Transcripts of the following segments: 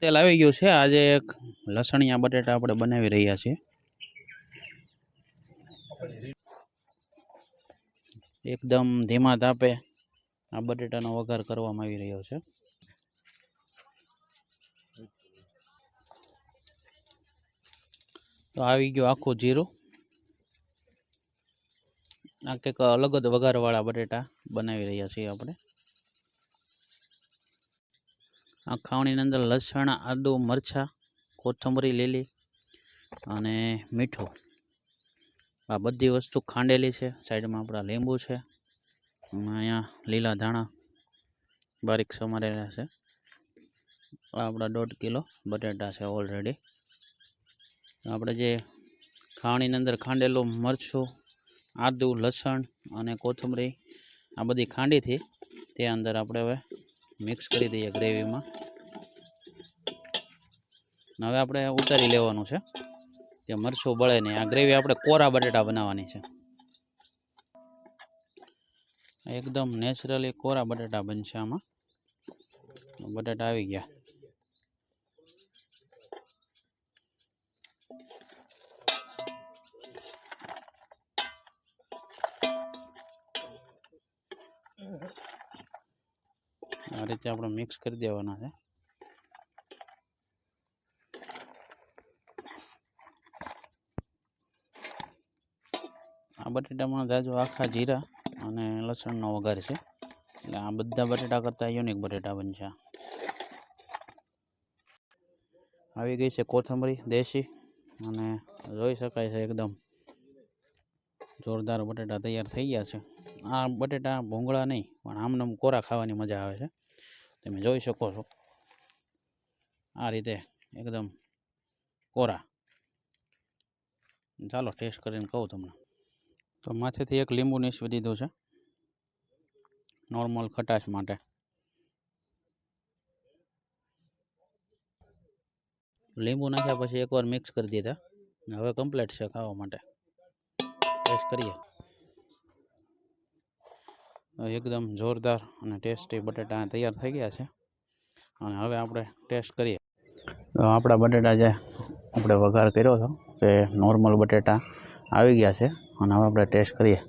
તેલ આવી ગયું છે। આજે એક લસણિયા બટેટા આપણે બનાવી રહ્યા છીએ। એકદમ ધીમા તાપે આ બટેટાનો વઘાર કરવામાં આવી રહ્યો છે। તો આવી ગયું આખું જીરું। આ કંઈક અલગ જ વઘારવાળા બટેટા બનાવી રહ્યા છીએ આપણે। આ ખાવણીની અંદર લસણ, આદુ, મરચાં, કોથમરી લીલી અને મીઠું, આ બધી વસ્તુ ખાંડેલી છે। સાઈડમાં આપણા લીંબુ છે, અહીંયા લીલા ધાણા બારીક સમારેલા છે। આપણા 1.5 કિલો બટેટા છે ઓલરેડી। આપણે જે ખાવણીની અંદર ખાંડેલું મરચું, આદુ, લસણ અને કોથમરી આ બધી ખાંડીથી તે અંદર આપણે હવે મિક્સ કરી દઈએ ગ્રેવીમાં। હવે આપણે ઉતારી લેવાનું છે કે મરચું બળે નહીં। આ ગ્રેવી આપણે કોરા બટેટા બનાવવાની છે, એકદમ નેચરલી કોરા બટેટા બનશે આમાં। બટેટા આવી ગયા। આ રીતે આપણે મિક્સ કરી દેવાના છે। આ બટેટામાં જાજો આખા જીરા અને લસણનો વઘાર છે, એટલે આ બધા બટેટા કરતાં યુનિક બટેટા બનશે। આવી ગઈ છે કોથમરી દેશી, અને જોઈ શકાય છે એકદમ જોરદાર બટેટા તૈયાર થઈ ગયા છે। આ બટેટા ભૂંગળા નહીં પણ આમનામ કોરા ખાવાની મજા આવે છે। તમે જોઈ શકો છો આ રીતે એકદમ કોરા। ચાલો ટેસ્ટ કરીને કહું તમને। તો માથેથી એક લીંબુ નીસવી દીધું છે નોર્મલ ખટાશ માટે। લીંબુ નાખ્યા પછી એકવાર મિક્સ કરી દીધા, હવે કમ્પ્લીટ છે ખાવા માટે। ટેસ્ટ કરીએ। એકદમ જોરદાર અને ટેસ્ટી બટેટા તૈયાર થઈ ગયા છે, અને હવે આપણે ટેસ્ટ કરીએ। તો આપણા બટેટા જે આપણે વઘાર કર્યો હતો તે નોર્મલ બટેટા આવી ગયા છે, અને હવે આપણે ટેસ્ટ કરીએ।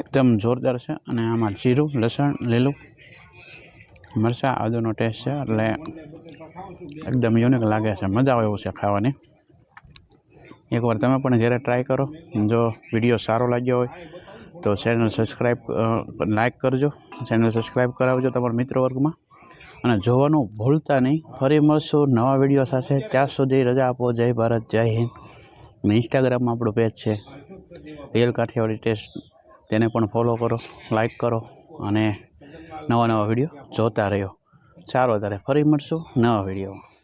એકદમ જોરદાર છે, અને આમાં જીરું, લસણ, લીલું મરચાં, આદુનો ટેસ્ટ છે, એટલે એકદમ યુનિક લાગે છે। મજા આવે એવું છે ખાવાની। એકવાર તમે પણ ઘરે ટ્રાય કરો। જો વિડીયો સારો લાગ્યો હોય તો ચેનલ સબસ્ક્રાઈબ લાઈક કરજો, ચેનલ સબસ્ક્રાઈબ કરાવજો તમારા મિત્ર વર્ગમાં, અને જોવાનું ભૂલતા નહીં। ફરી મળશું નવા વિડીયો સાથે, ત્યાં સુધી રજા આપો। જય ભારત, જય હિન્દ। ઇન્સ્ટાગ્રામમાં આપણું પેજ છે રિયલ કાઠિયાવાડી ટેસ્ટ, તેને પણ ફોલો કરો, લાઈક કરો, અને નવા વિડીયો જોતા રહ્યો। ચાલો ત્યારે ફરી મળશું નવા વિડીયોમાં।